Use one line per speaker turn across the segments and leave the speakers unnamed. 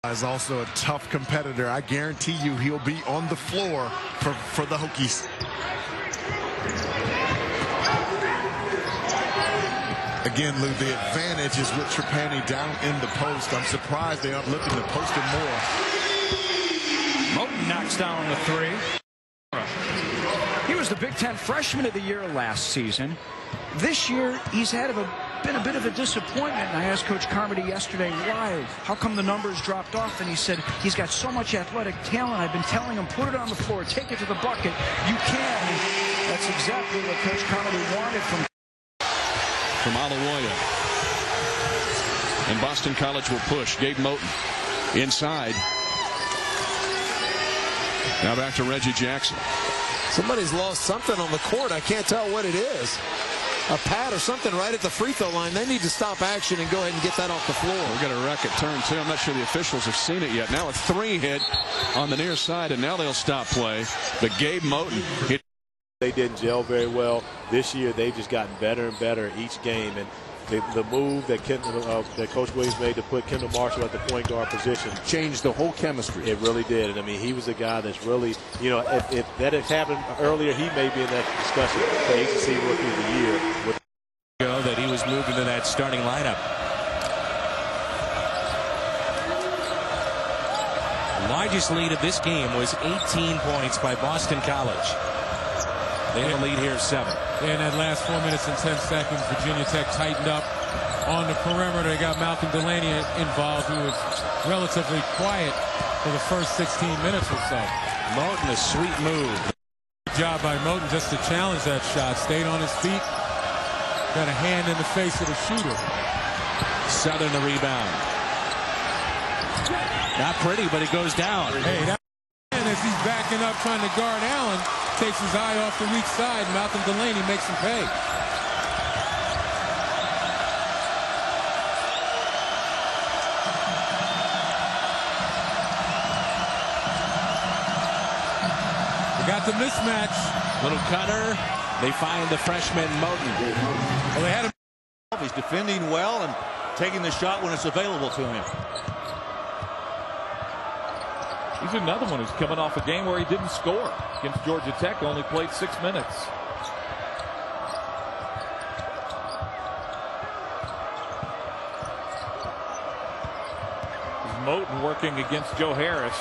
Is also a tough competitor. I guarantee you he'll be on the floor for the Hokies. Again, Lou, the advantage is with Trapani down in the post. I'm surprised they aren't looking to post him more.
Moton knocks down the three. He was the Big Ten Freshman of the Year last season. This year, he's been a bit of a disappointment. And I asked Coach Carmody yesterday, why? How come the numbers dropped off? And he said, he's got so much athletic talent. I've been telling him, put it on the floor, take it to the bucket. You can. That's exactly what Coach Carmody wanted from
Alawoya. And Boston College will push. Gabe Moton inside. Now back to Reggie Jackson.
Somebody's lost something on the court. I can't tell what it is. A pad or something right at the free throw line. They need to stop action and go ahead and get that off the floor.
We got a racket turn too. I'm not sure the officials have seen it yet. Now a three hit on the near side, and now they'll stop play. But Gabe Moton hit.
They didn't gel very well this year. They've just gotten better and better each game, and the move that Coach Williams made to put Kendall Marshall at the point guard position
changed the whole chemistry.
It really did. And I mean, he was a guy that's really, you know, if that had happened earlier, he may be in that discussion for ACC Rookie of the Year.
That he was moved into that starting lineup. The largest lead of this game was 18 points by Boston College. They have a lead here 7.
In that last 4 minutes and 10 seconds, Virginia Tech tightened up on the perimeter. They got Malcolm Delaney involved, who was relatively quiet for the first 16 minutes or so.
Moton, a sweet move.
Good job by Moton just to challenge that shot. Stayed on his feet. Got a hand in the face of the shooter.
Southern the rebound. Not pretty, but it goes down.
Hey, that as he's backing up trying to guard Allen, takes his eye off the weak side. Malcolm Delaney makes him pay. We got the mismatch.
Little cutter. They find the freshman Moton.
Well, they had him.
He's defending well and taking the shot when it's available to him.
He's another one who's coming off a game where he didn't score against Georgia Tech. Only played 6 minutes. Moton working against Joe Harris.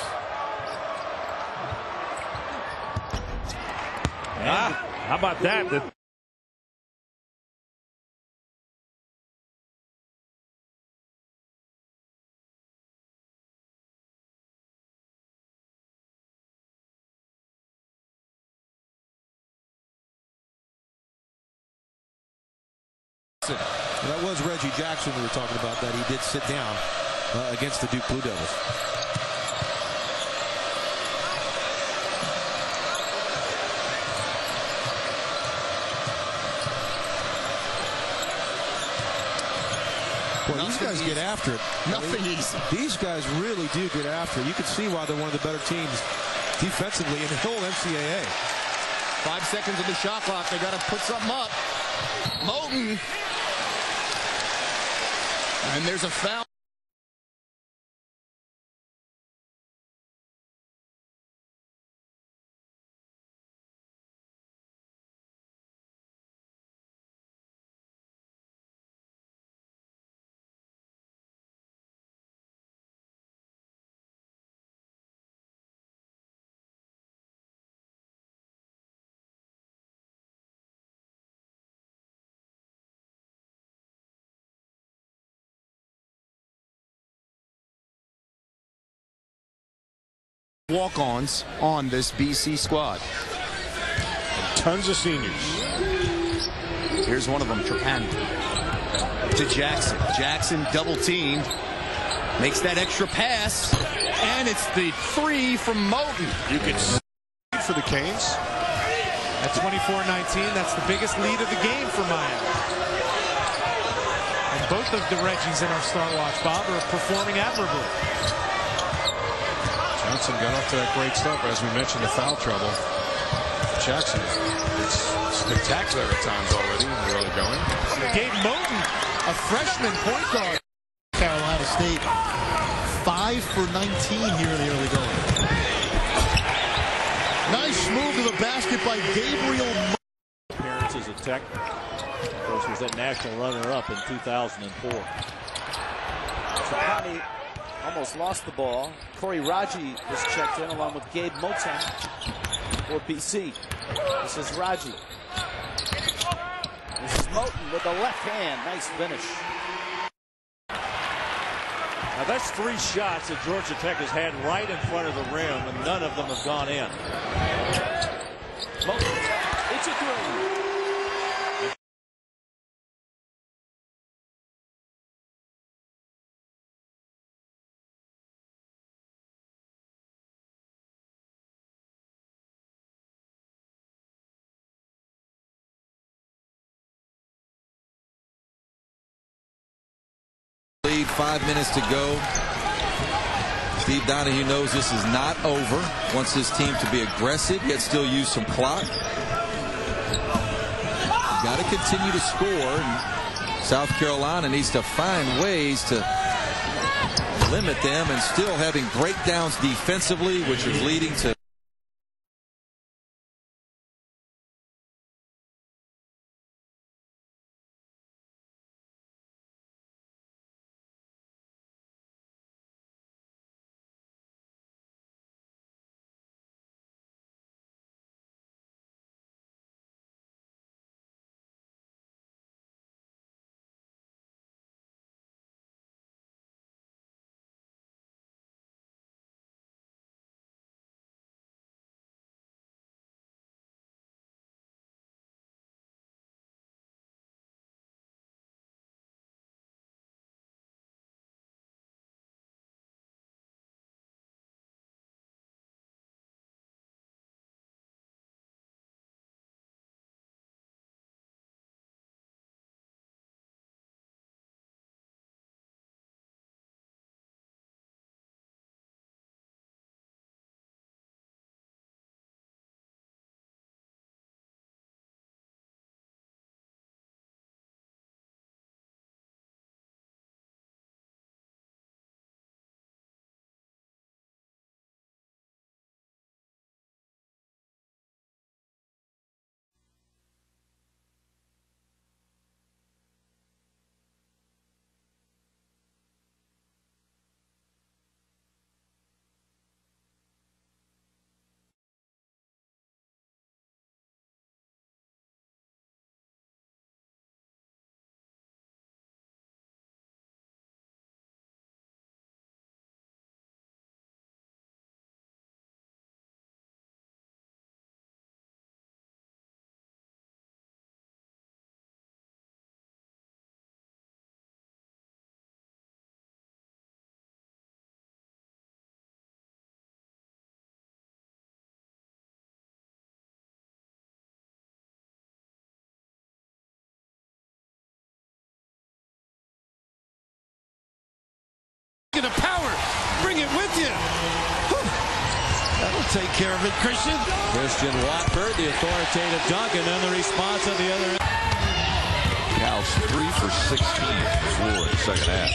How about that?
That was Reggie Jackson we were talking about, that he did sit down against the Duke Blue Devils. Well, these guys get after it.
Nothing easy.
These guys really do get after it. You can see why they're one of the better teams defensively in the whole NCAA.
5 seconds of the shot clock. They got to put something up. Moton. And there's a foul.
Walk-ons on this BC squad.
Tons of seniors.
Here's one of them, Trapani. To Jackson. Jackson double teamed. Makes that extra pass. And it's the three from Moton.
You can see for the Canes.
At 24-19, that's the biggest lead of the game for Miami. And both of the Reggies in our Star Watch, Bob, are performing admirably.
Johnson got off to that great start, but as we mentioned, the foul trouble. Jackson, it's spectacular at times already when they're really going.
Gabe Moton, a freshman point guard.
Carolina State
5 for 19 here in the early going. Nice move to the basket by Gabriel Moton.
Appearances at Tech. Of course, was that national runner-up in 2004.
Trapani almost lost the ball. Corey Raji was checked in along with Gabe Moton for BC. This is Raji. This is Moton with the left hand. Nice finish.
Now that's 3 shots that Georgia Tech has had right in front of the rim, and none of them have gone in.
Moton, it's a 3.
Lead, 5 minutes to go. Steve Donahue knows this is not over. Wants his team to be aggressive, yet still use some clock. Got to continue to score. And South Carolina needs to find ways to limit them and still having breakdowns defensively, which is leading to
to power. Bring it with you. That'll take care of it, Christian.
Christian Watford, the authoritative dunk, and then the response on the other end.
Cal's 3 for 16 from the floor in the second half.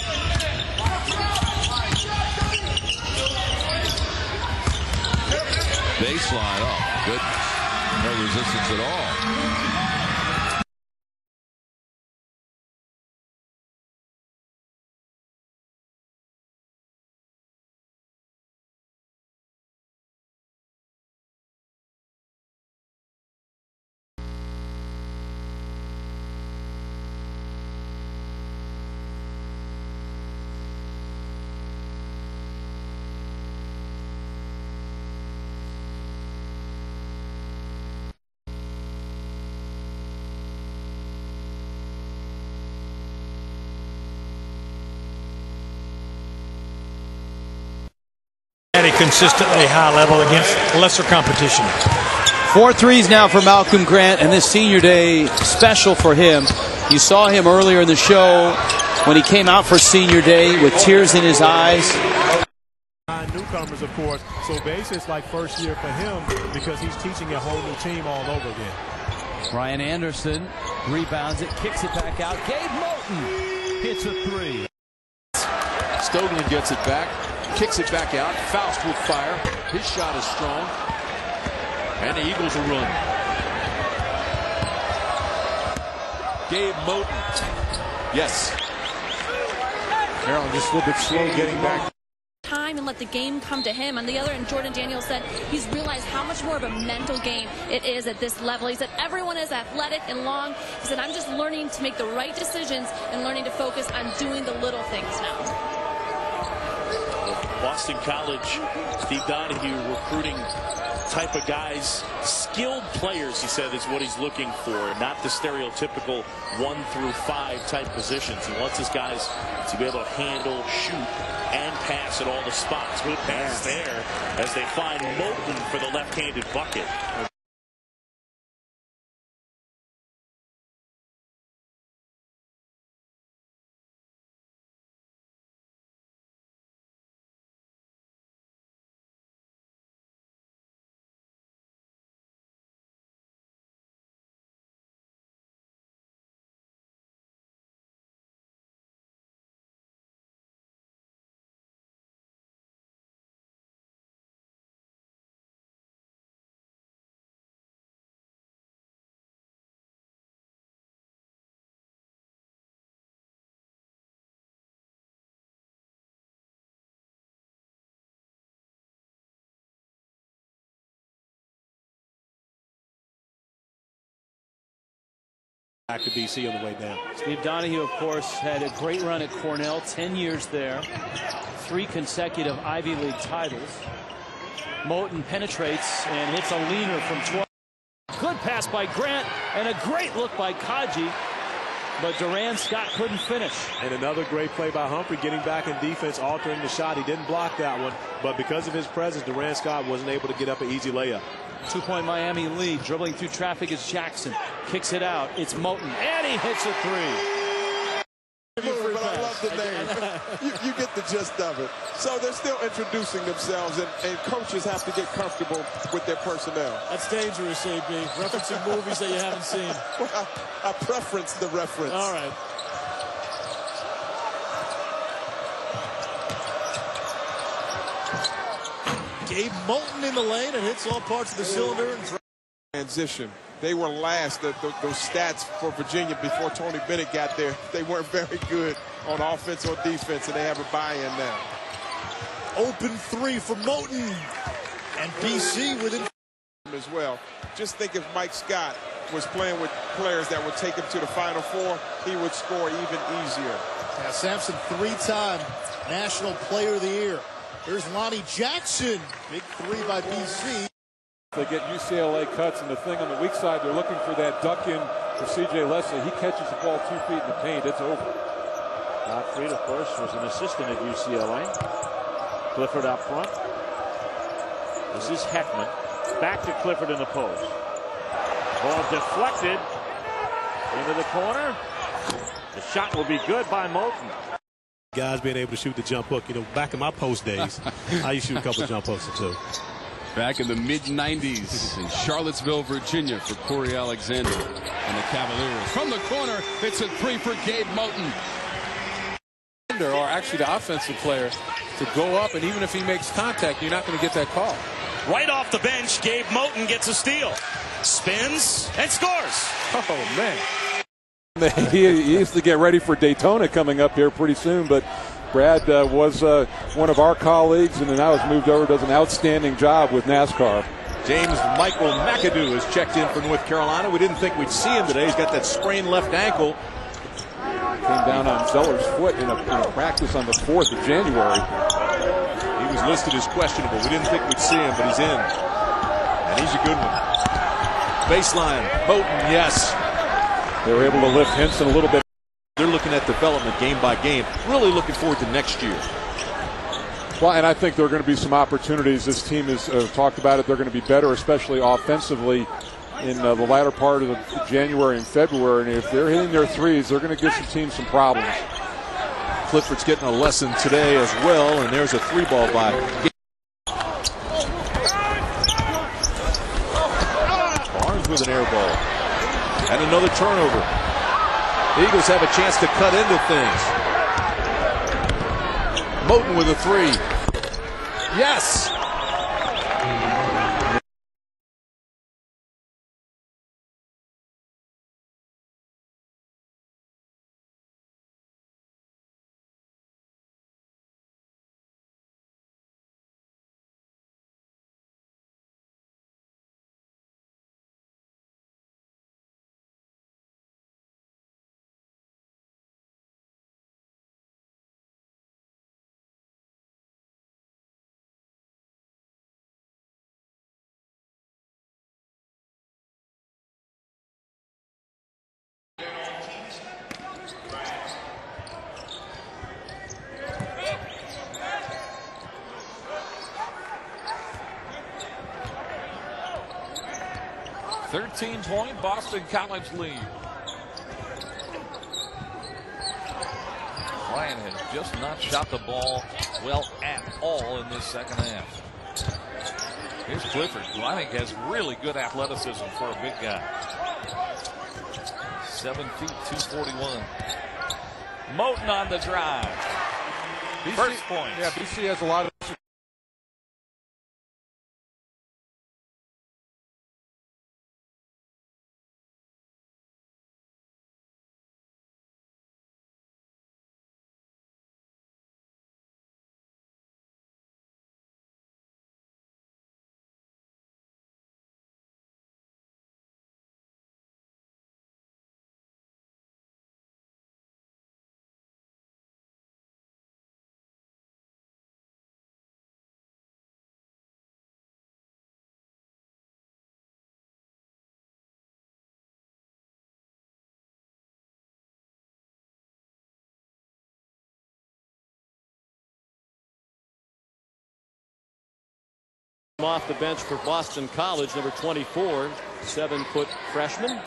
Baseline, oh goodness. No resistance at all.
At a consistently high level against lesser competition.
4 threes now for Malcolm Grant, and this senior day special for him. You saw him earlier in the show when he came out for senior day with tears in his eyes.
Newcomers, of course, so basically it's like first year for him because he's teaching a whole new team all over again.
Ryan Anderson rebounds it, kicks it back out. Gabe Moton hits a 3.
Stoglen gets it back. Kicks it back out. Faust with fire. His shot is strong. And the Eagles will run. Gabe Moton. Yes.
Maryland just a little bit slow getting back.
Time and let the game come to him. On the other end, Jordan Daniels said he's realized how much more of a mental game it is at this level. He said everyone is athletic and long. He said I'm just learning to make the right decisions and learning to focus on doing the little things now.
Boston College, Steve Donahue recruiting type of guys, skilled players, he said, is what he's looking for, not the stereotypical 1 through 5 type positions. He wants his guys to be able to handle, shoot, and pass at all the spots. Good pass there as they find Moton for the left-handed bucket.
Back to BC on the way down.
Steve Donahue, of course, had a great run at Cornell, 10 years there, 3 consecutive Ivy League titles. Moton penetrates and hits a leaner from 12. Good pass by Grant and a great look by Kaji, but Duran Scott couldn't finish.
And another great play by Humphrey, getting back in defense, altering the shot. He didn't block that one, but because of his presence, Duran Scott wasn't able to get up an easy layup.
2-point Miami lead. Dribbling through traffic is Jackson. Kicks it out. It's Moton, and he hits a 3.
But I love the name. You get the gist of it. So they're still introducing themselves, and coaches have to get comfortable with their personnel.
That's dangerous, AB. Referencing movies that you haven't seen.
Well, I preference the reference.
All right. Gabe Moton in the lane and hits all parts of the cylinder.
Transition. They were last. Those stats for Virginia before Tony Bennett got there, they weren't very good on offense or defense, and they have a buy-in now.
Open 3 for Moton. And BC within
as well. Just think if Mike Scott was playing with players that would take him to the Final Four, he would score even easier.
Yeah, Sampson, 3-time National Player of the Year. There's Lonnie Jackson. Big 3 by BC.
They get UCLA cuts, and the thing on the weak side, they're looking for that duck in for C.J. Leslie. He catches the ball 2 feet in the paint. It's over.
Gottfried, of course, was an assistant at UCLA. Clifford out front. This is Heckman. Back to Clifford in the post. Ball deflected into the corner. The shot will be good by Moton.
Guys being able to shoot the jump hook. You know, back in my post days, I used to shoot a couple of jump hooks or two.
Back in the mid-90s in Charlottesville, Virginia for Corey Alexander and the Cavaliers. From the corner, it's a 3 for Gabe Moton.
Or actually the offensive player to go up, and even if he makes contact, you're not going to get that call.
Right off the bench, Gabe Moton gets a steal. Spins and scores.
Oh, man. He used to get ready for Daytona coming up here pretty soon, but Brad was one of our colleagues, and now has moved over, does an outstanding job with NASCAR.
James Michael McAdoo has checked in for North Carolina. We didn't think we'd see him today. He's got that sprained left ankle.
Came down on Zeller's foot in a practice on the 4th of January.
He was listed as questionable. We didn't think we'd see him, but he's in. And he's a good one. Baseline, Moton, yes.
They were able to lift Henson a little bit.
They're looking at development game by game. Really looking forward to next year.
Well, and I think there are going to be some opportunities. This team has talked about it. They're going to be better, especially offensively, in the latter part of January and February. And if they're hitting their threes, they're going to give some teams some problems.
Clifford's getting a lesson today as well, and there's a 3-ball by Barnes with an air ball. And another turnover. The Eagles have a chance to cut into things. Moton with a 3.
Yes.
.13 Boston College lead. Ryan has just not shot the ball well at all in this second half. Here's Clifford, who I think has really good athleticism for a big guy. 7 feet, 241. Moton on the drive. First point.
Yeah, BC has a lot of.
Off the bench for Boston College, number 24, 7-foot freshman.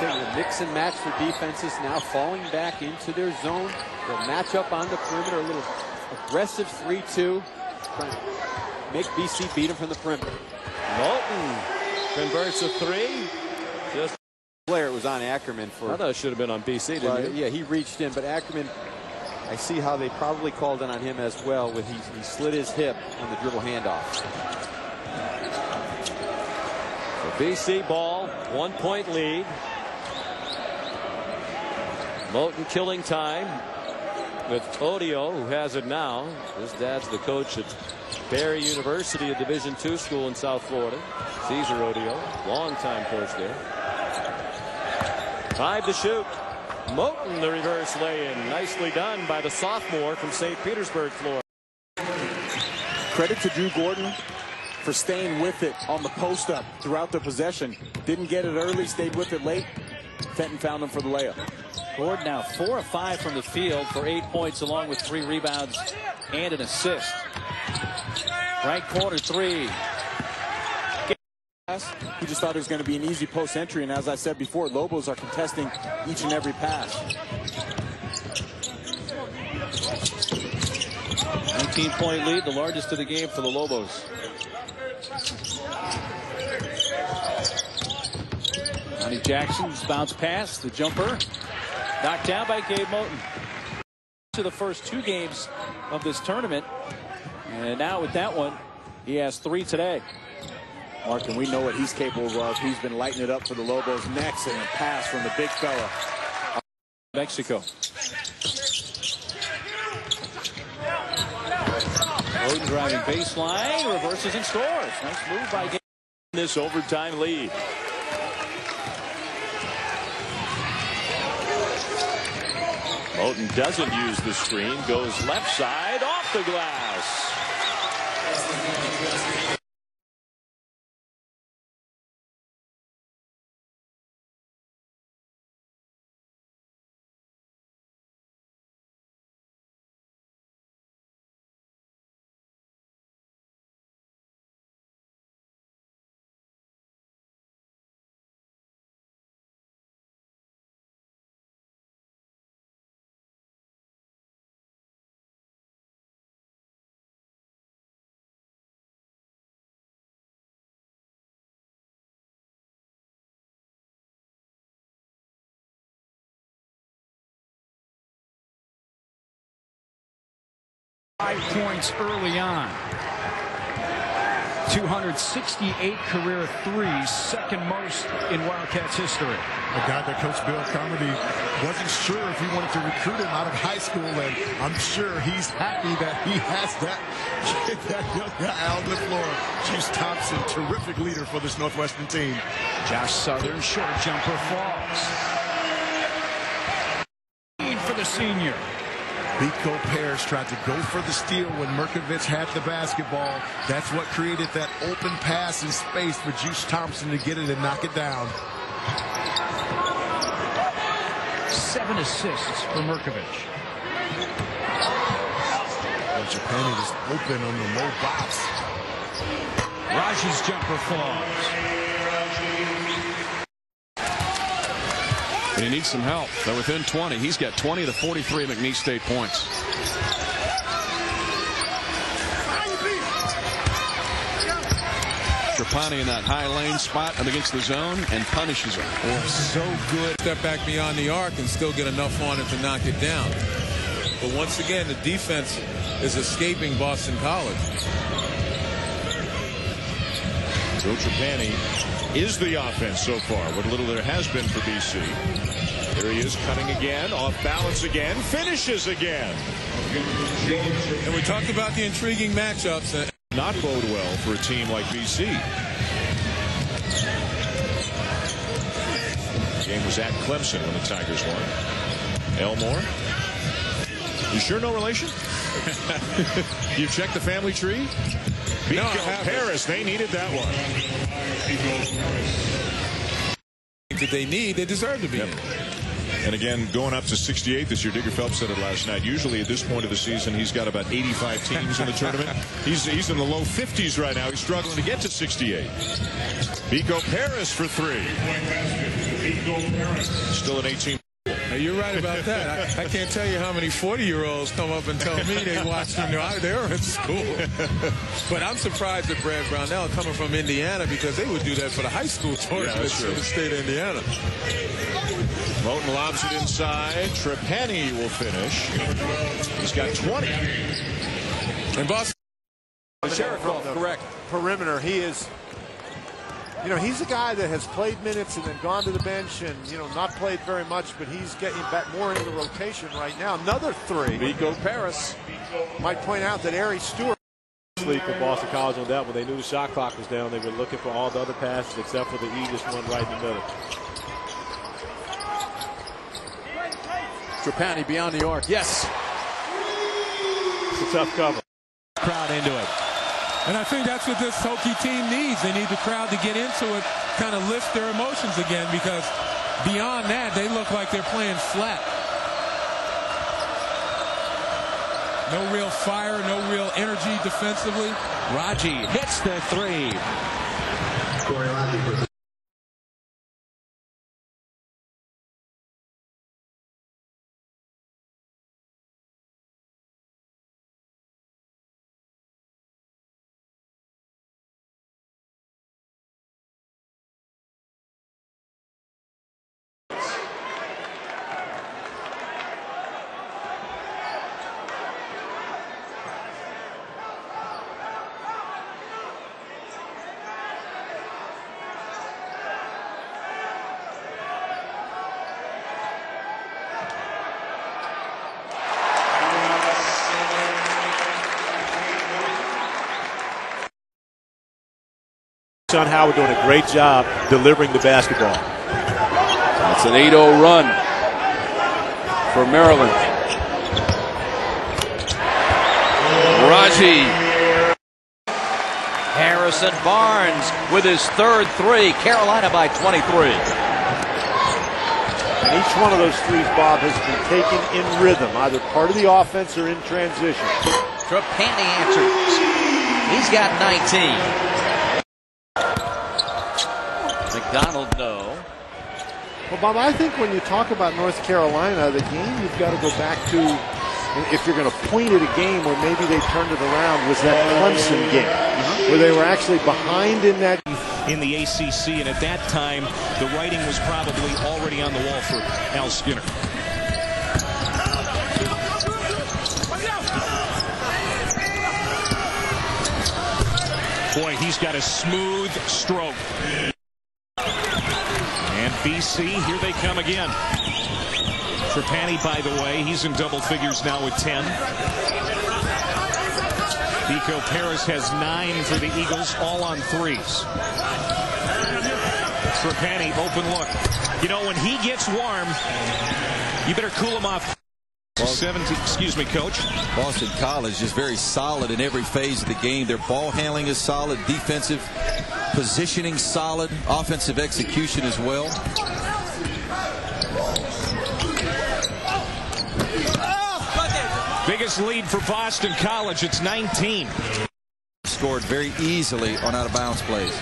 They will mix and match for defenses, now falling back into their zone. They'll match up on the perimeter, a little aggressive 3-2, trying to make BC beat them from the perimeter.
Moton converts a three. Just
player, it was on Ackerman for.
I thought it should have been on BC, didn't you?
Yeah, he reached in, but Ackerman, I see how they probably called it on him as well. With he slid his hip on the dribble handoff.
So BC ball, 1-point lead. Moton killing time with Odio, who has it now. His dad's the coach at Barry University, a Division II school in South Florida. Caesar Odio, longtime coach there. 5 to shoot. Moton, the reverse lay-in. Nicely done by the sophomore from St. Petersburg, Florida.
Credit to Drew Gordon for staying with it on the post-up throughout the possession. Didn't get it early, stayed with it late. Fenton found him for the layup.
Gordon now 4 of 5 from the field for 8 points, along with 3 rebounds and an assist. Right corner 3.
He just thought it was going to be an easy post entry, and as I said before, Lobos are contesting each and every pass.
19-point lead, the largest of the game for the Lobos. Johnny Jackson's bounce pass, the jumper, knocked down by Gabe Moton. To the first 2 games of this tournament, and now with that one, he has 3 today.
Mark, and we know what he's capable of. He's been lighting it up for the Lobos. Next, and a pass from the big fella.
Mexico.
Moton driving baseline, reverses and scores. Nice move by Gabe. This overtime lead. Moton doesn't use the screen, goes left side, off the glass.
5 points early on. 268 career threes, second most in Wildcats history.
A guy that Coach Bill Carmody wasn't sure if he wanted to recruit him out of high school, and I'm sure he's happy that he has that young guy out on the floor. Juice Thompson, terrific leader for this Northwestern team.
Josh Southern, short jumper falls. Lead for the senior.
Biko Paris tried to go for the steal when Merkovich had the basketball. That's what created that open pass in space for Juice Thompson to get it and knock it down.
7 assists for Merkovich.
Well, Japan is open on the low box.
Raji's jumper falls.
And he needs some help. They're within 20. He's got 20 of the 43 McNeese State points. Trapani in that high lane spot and against the zone and punishes him.
Oh, so good. Step back beyond the arc and still get enough on it to knock it down. But once again, the defense is escaping Boston College.
Joe Trapani is the offense so far. What little there has been for BC. There he is, cutting again, off balance again, finishes again.
And we talked about the intriguing matchups.
Not bode well for a team like BC. The game was at Clemson when the Tigers won. Elmore. You sure no relation? You checked the family tree? Biko Paris, they needed that one.
That they need, they deserve to be in.
And again, going up to 68 this year. Digger Phelps said it last night. Usually at this point of the season, he's got about 85 teams in the tournament. He's in the low 50s right now. He's struggling to get to 68. Biko Paris for 3. Still an 18.
You're right about that. I can't tell you how many 40-year-olds come up and tell me they watched them. They were in school. But I'm surprised at Brad Brownell coming from Indiana because they would do that for the high school tournaments in the state of Indiana.
Moton lobs it inside. Trapani will finish. He's got 20.
And Boston.
Correct. Perimeter. He is. You know, he's a guy that has played minutes and then gone to the bench and, you know, not played very much, but he's getting back more into the rotation right now. Another 3.
Biko Paris.
Might point out that Ari Stewart.
Sleep for Boston College on that when they knew the shot clock was down. They were looking for all the other passes except for the easiest one right in the middle.
Trapani beyond the arc. Yes.
It's a tough cover.
Crowd into it.
And I think that's what this Hokie team needs. They need the crowd to get into it, kind of lift their emotions again, because beyond that, they look like they're playing flat. No real fire, no real energy defensively.
Raji hits the 3.
Sean Howard doing a great job delivering the basketball.
It's an 8-0 run for Maryland. Raji.
Harrison Barnes with his third 3. Carolina by 23.
And each one of those threes, Bob, has been taken in rhythm, either part of the offense or in transition.
Trapani answers. He's got 19. McDonald, no.
Well, Bob, I think when you talk about North Carolina, the game you've got to go back to, if you're going to point at a game where maybe they turned it around, was that Clemson game, where they were actually behind in that.
In the ACC, and at that time, the writing was probably already on the wall for Al Skinner. Boy, he's got a smooth stroke. And BC, here they come again. Trapani, by the way, he's in double figures now with 10. Vico Paris has 9 for the Eagles, all on threes. Trapani, open look. You know, when he gets warm, you better cool him off. 17, excuse me, Coach.
Boston College is very solid in every phase of the game. Their ball handling is solid, defensive positioning solid, offensive execution as well.
Biggest lead for Boston College. It's 19.
Scored very easily on out-of-bounds plays.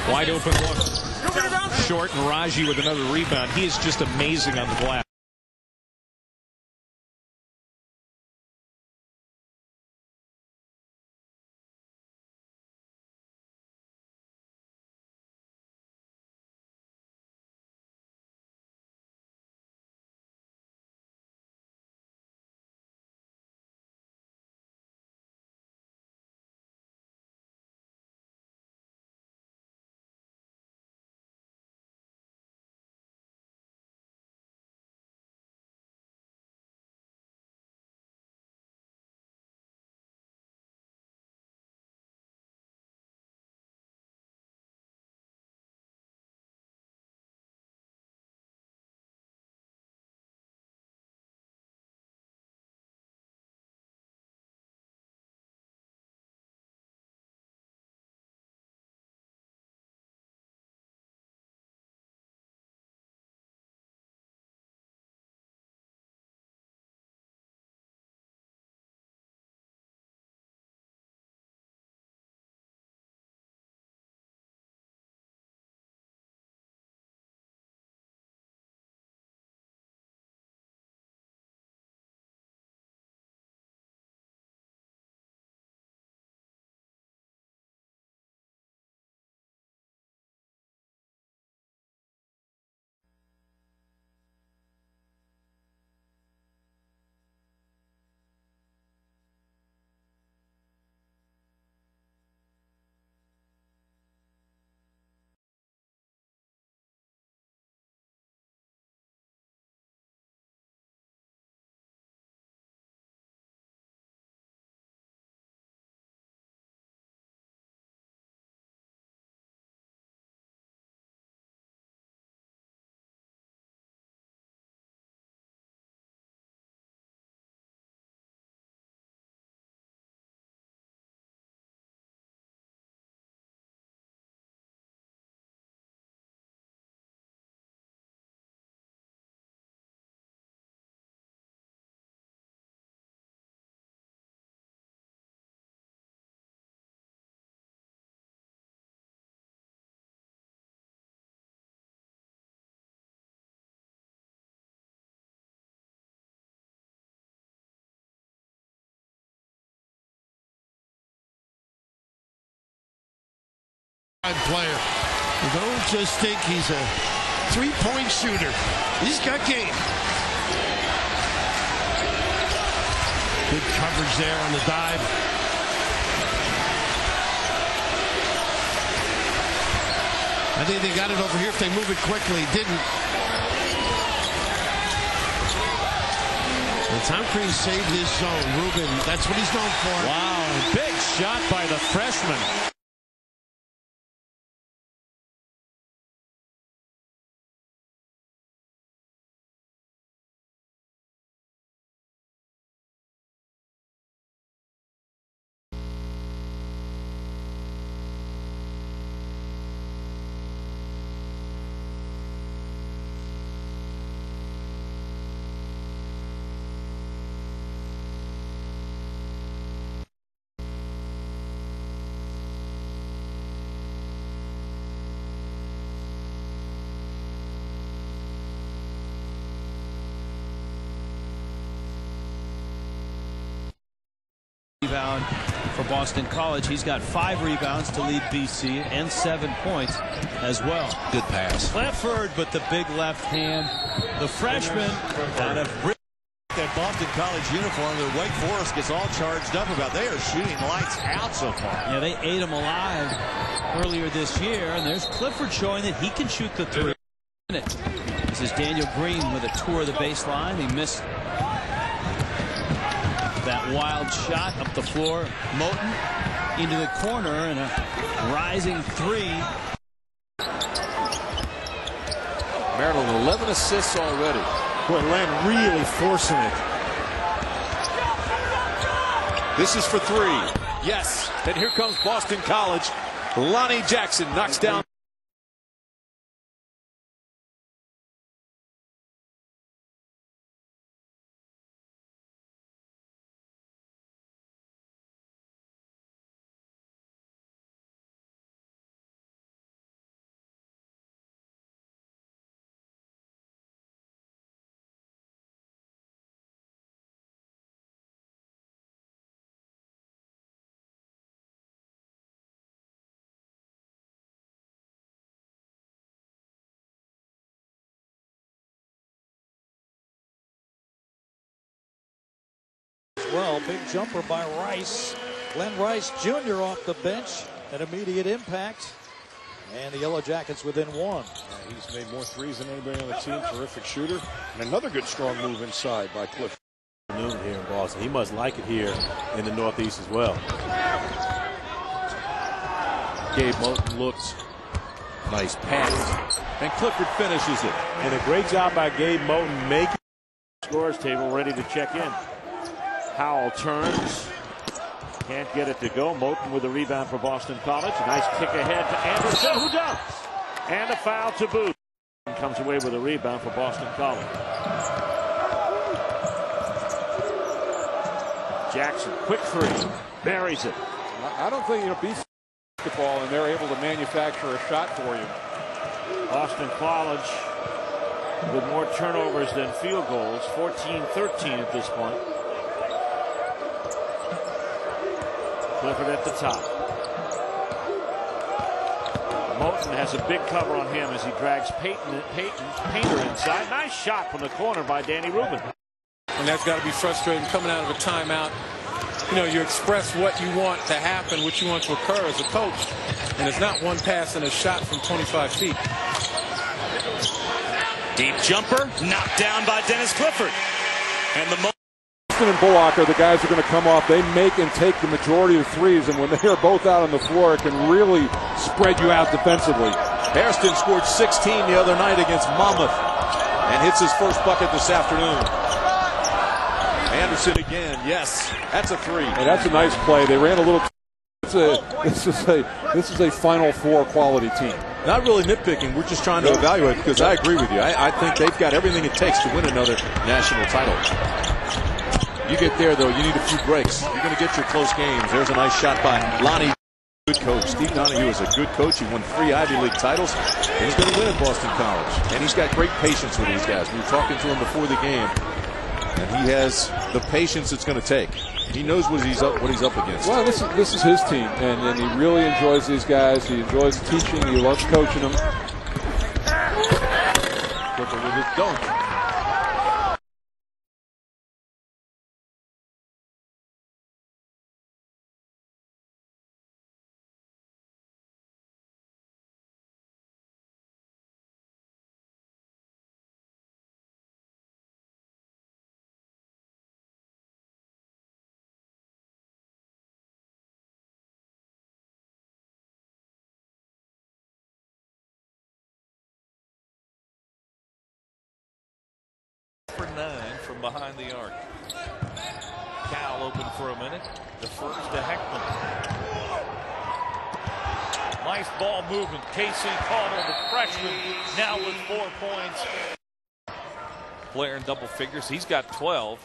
Wide open look. Short, and Raji with another rebound. He is just amazing on the glass.
Player. Don't just think he's a three-point shooter. He's got game. Good coverage there on the dive. I think they got it over here if they move it quickly. Didn't. And Tom Crean saved his zone. Ruben, that's what he's known for.
Wow, big shot by the freshman.
Rebound for Boston College. He's got 5 rebounds to lead BC and 7 points as well.
Good pass.
Clifford, but the big left hand. The freshman out of
That Boston College uniform that Wake Forest gets all charged up about. They are shooting lights out so far.
Yeah, they ate them alive earlier this year, and there's Clifford showing that he can shoot the three. This is Daniel Green with a tour of the baseline. He missed that wild shot up the floor. Moton into the corner, and a rising three.
Maryland 11 assists already.
Boy, Len really forcing it.
This is for three. Yes. And here comes Boston College. Lonnie Jackson knocks down.
Well, big jumper by Rice. Glenn Rice Jr. off the bench. An immediate impact. And the Yellow Jackets within one.
He's made more threes than anybody on the team. Terrific shooter. And another good strong move inside by Cliff.
Here in Boston. He must like it here in the Northeast as well.
Gabe Moton looks. Nice pass. And Clifford finishes it.
And a great job by Gabe Moton making scores table ready to check in. Howell turns. Can't get it to go. Moton with a rebound for Boston College. A nice kick ahead to Anderson, who dunks. And a foul to boot. And comes away with a rebound for Boston College. Jackson, quick three. Buries it.
I don't think you'll beat basketball and they're able to manufacture a shot for you.
Boston College with more turnovers than field goals. 14-13 at this point. Clifford at the top. Moton has a big cover on him as he drags Painter inside. Nice shot from the corner by Danny Rubin.
And that's got to be frustrating coming out of a timeout. You know, you express what you want to happen, what you want to occur as a coach. And it's not one pass and a shot from 25 feet.
Deep jumper knocked down by Dennis Clifford. And the
Boston and Bullock are the guys who are going to come off. They make and take the majority of threes, and when they are both out on the floor, it can really spread you out defensively.
Hairston scored 16 the other night against Monmouth and hits his first bucket this afternoon. Anderson again. Yes, that's a three.
And that's a nice play. They ran a little. This is a Final Four quality team.
Not really nitpicking. We're just trying to evaluate because I agree with you. I think they've got everything it takes to win another national title. You get there, though, you need a few breaks. You're going to get your close games. There's a nice shot by Lonnie. Good coach. Steve Donahue is a good coach. He won 3 Ivy League titles, and he's going to win at Boston College. And he's got great patience with these guys. We were talking to him before the game, and he has the patience it's going to take. He knows what he's up against.
Well, this is his team, and he really enjoys these guys. He enjoys teaching. He loves coaching them.
Clifford with his dunk.
For 9 from behind the arc. Cal open for a minute. Defers to Heckman. Nice ball movement. Casey Caudill, the freshman, now with 4 points. Player in double figures. He's got 12.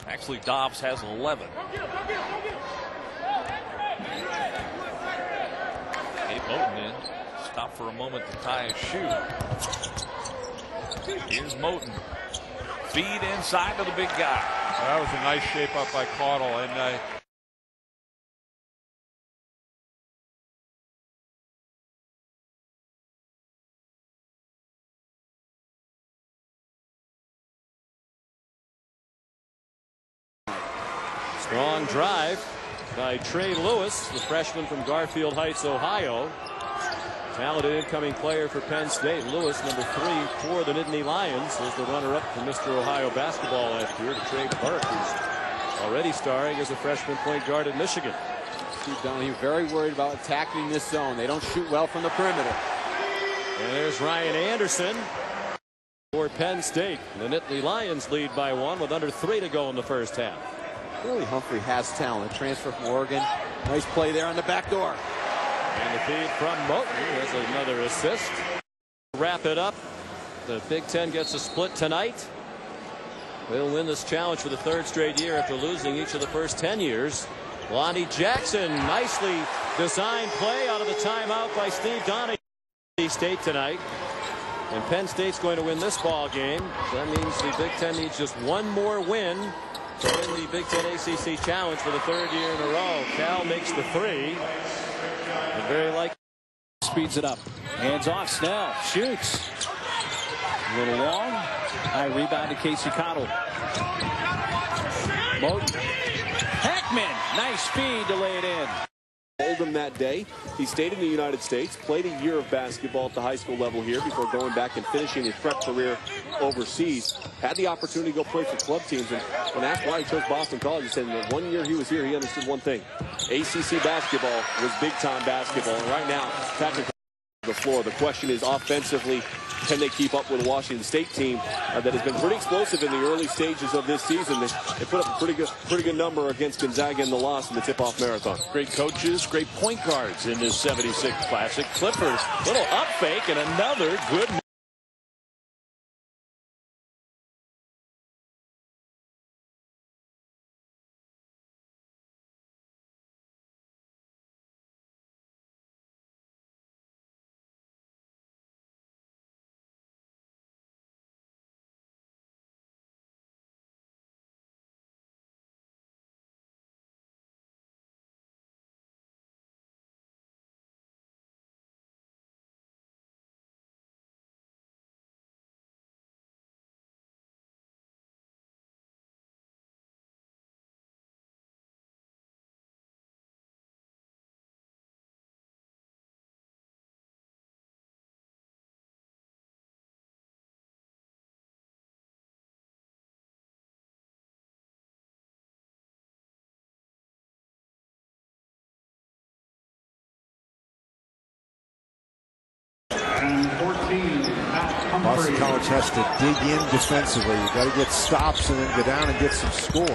Actually, Dobbs has 11. Gabe Moton in. Stop for a moment to tie his shoe. Here's Moton. Feed inside to the big guy.
That was a nice shape up by Caudill, and
Strong drive by Trey Lewis, the freshman from Garfield Heights, Ohio. Talented incoming player for Penn State. Lewis, number 3 for the Nittany Lions, is the runner-up for Mr. Ohio basketball last year to Trey Burke, who's already starring as a freshman point guard at Michigan.
Steve Donahue very worried about attacking this zone. They don't shoot well from the perimeter.
And there's Ryan Anderson for Penn State. The Nittany Lions lead by 1 with under 3 to go in the first half.
Really, Humphrey has talent. Transfer from Oregon. Nice play there on the back door.
And the feed from Moton has another assist. Wrap it up. The Big Ten gets a split tonight. They'll win this challenge for the 3rd straight year after losing each of the first 10 years. Lonnie Jackson, nicely designed play out of the timeout by Steve Donahue. State tonight. And Penn State's going to win this ball game. That means the Big Ten needs just one more win to win the Big Ten ACC Challenge for the 3rd year in a row. Cal makes the 3. And very likely
speeds it up. Hands off. Snell shoots. A little long. High rebound to Casey Cottle. Moton. Heckman. Nice feed to lay it in.
Told him that day. He stayed in the United States, played a year of basketball at the high school level here before going back and finishing his prep career overseas. Had the opportunity to go play for club teams, and when asked why he chose Boston College, he said that 1 year he was here, he understood one thing. ACC basketball was big-time basketball, and right now, Patrick the floor. The question is, offensively, can they keep up with a Washington State team that has been pretty explosive in the early stages of this season? They put up a pretty good number against Gonzaga in the loss in the tip-off marathon.
Great coaches, great point guards in this 76 Classic. Clifford, little up fake and another good.
Boston College has to dig in defensively. You got to get stops and then go down and get some scores.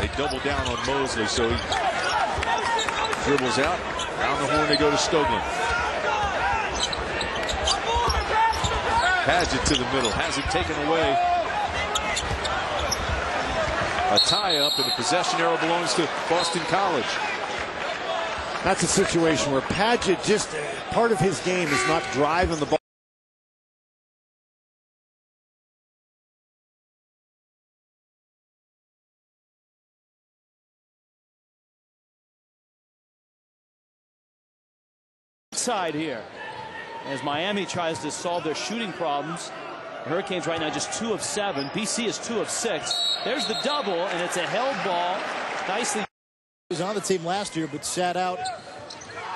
They double down on Mosley, so he dribbles out. Around the horn they go to Stoglin. Paget to the middle, has it taken away. A tie-up, and the possession arrow belongs to Boston College.
That's a situation where Paget, just part of his game is not driving the ball.
Side here as Miami tries to solve their shooting problems. The Hurricanes right now just 2 of 7. BC is 2 of 6. There's the double, and it's a held ball. Nicely.
He was on the team last year, but sat out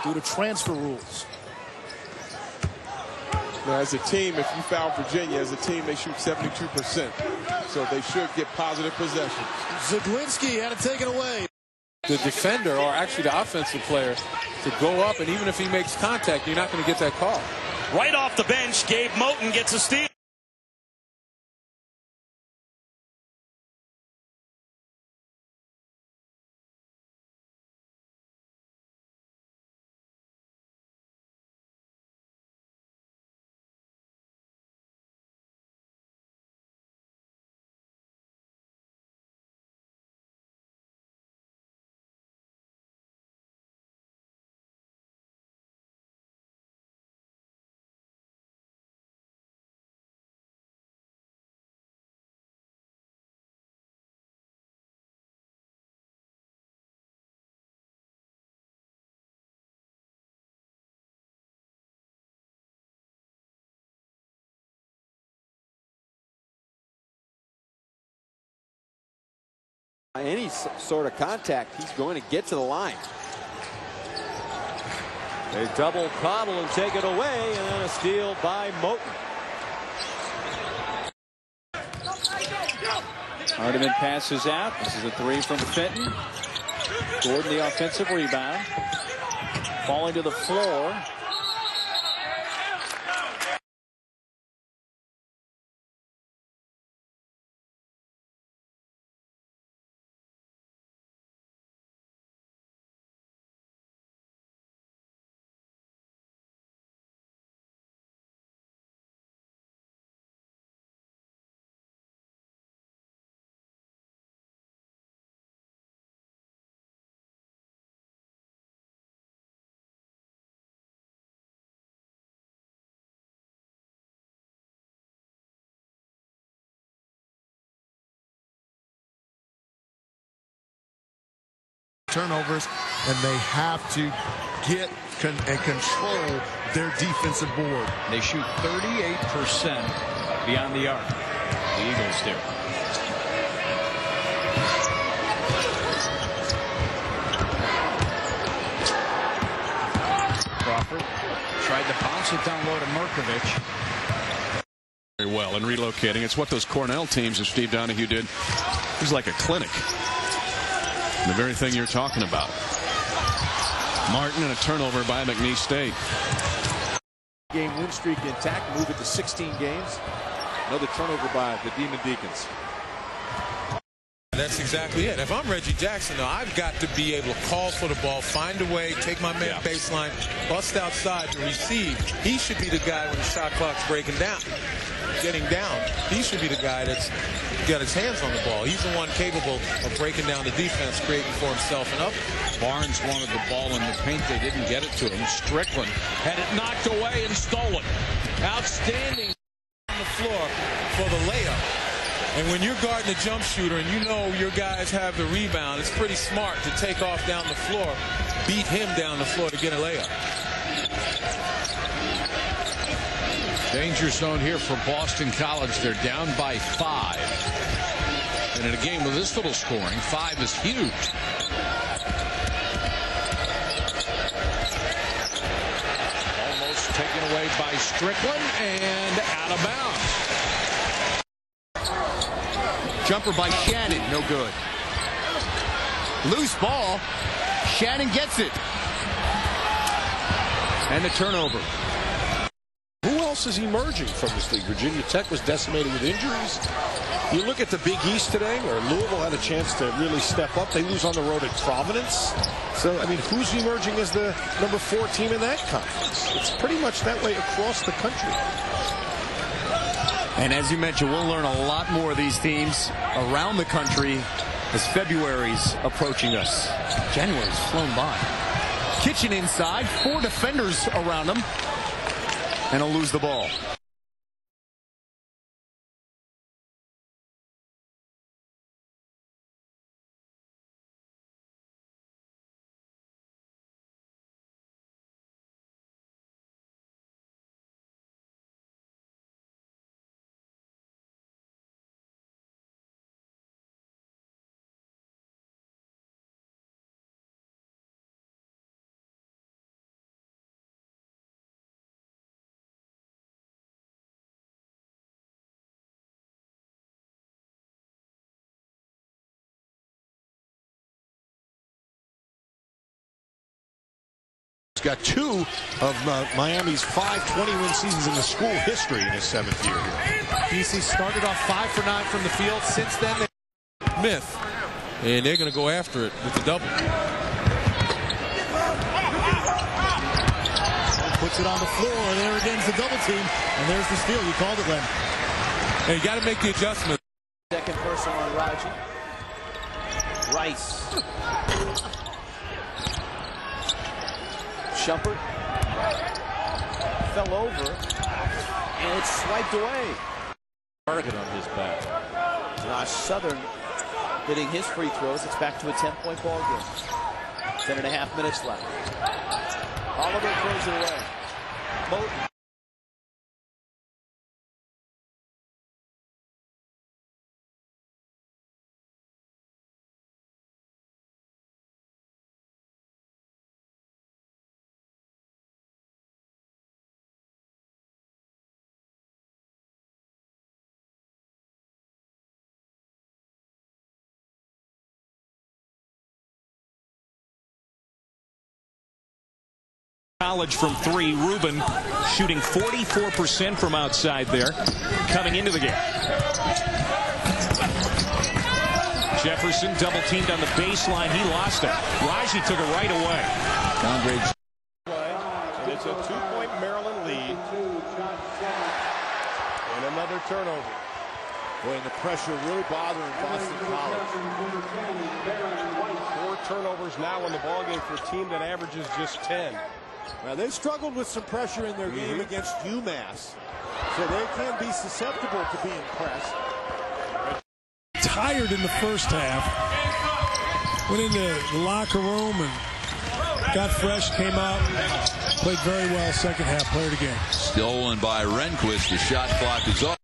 due to transfer rules.
Now, as a team, if you foul Virginia, as a team, they shoot 72%. So they should get positive possessions.
Zaglinski had it taken away.
The defender, or actually the offensive player, to go up, and even if he makes contact, you're not going to get that call.
Right off the bench, Gabe Moton gets a steal.
Any sort of contact, he's going to get to the line.
They double Cottle and take it away, and then a steal by Moton.
Hardiman passes out. This is a three from Fenton. Gordon the offensive rebound. Falling to the floor.
Turnovers, and they have to get and control their defensive board.
They shoot 38% beyond the arc. The Eagles do. Crawford tried to bounce it down low to Merkovich.
Very well in relocating. It's what those Cornell teams, as Steve Donahue did. It was like a clinic. The very thing you're talking about. Martin and a turnover by McNeese State.
Game win streak intact, move it to 16 games. Another turnover by the Demon Deacons.
That's exactly it. If I'm Reggie Jackson, though, I've got to be able to call for the ball, find a way, take my man baseline, bust outside to receive. He should be the guy when the shot clock's breaking down, getting down. He should be the guy that's got his hands on the ball. He's the one capable of breaking down the defense, creating for himself and others.
Barnes wanted the ball in the paint. They didn't get it to him. Strickland had it knocked away and stolen. Outstanding
On the floor for the layup. And when you're guarding a jump shooter and you know your guys have the rebound, it's pretty smart to take off down the floor, beat him down the floor to get a layup.
Danger zone here for Boston College. They're down by 5. And in a game with this little scoring, 5 is huge. Almost taken away by Strickland and out of bounds.
Jumper by Shannon, no good. Loose ball. Shannon gets it. And the turnover.
Who else is emerging from this league? Virginia Tech was decimated with injuries. You look at the Big East today, where Louisville had a chance to really step up. They lose on the road at Providence. So, I mean, who's emerging as the number 4 team in that conference? It's pretty much that way across the country.
And as you mentioned, we'll learn a lot more of these teams around the country as February's approaching us. January's flown by. Kitchen inside, 4 defenders around him, and he'll lose the ball.
Got 2 of Miami's 5 20-win seasons in the school history in his 7th year here.
DC started off 5 for 9 from the field. Since then, Smith, and they're going to go after it with the double.
Puts it on the floor. There again's the double team, and there's the steal. You called it, Len.
Hey, you got to make the adjustment.
Second person on Raji. Rice. Shumpert fell over, and it's swiped away.
Target on his back.
Josh Southern hitting his free throws. It's back to a 10-point ball game. 10.5 minutes left. Oliver throws it away. Moton.
College from 3. Rubin shooting 44% from outside there coming into the game. Jefferson double teamed on the baseline. He lost it. Raji took it right away.
Downgrade.
And it's a 2-point Maryland lead. And another turnover.
Boy, and the pressure really bothering Boston College.
4 turnovers now in the ballgame for a team that averages just 10.
Now, they struggled with some pressure in their game against UMass, so they can be susceptible to being pressed.
Tired in the first half. Went into the locker room and got fresh, came out, played very well second half, player of the game.
Stolen by Rehnquist. The shot clock is off.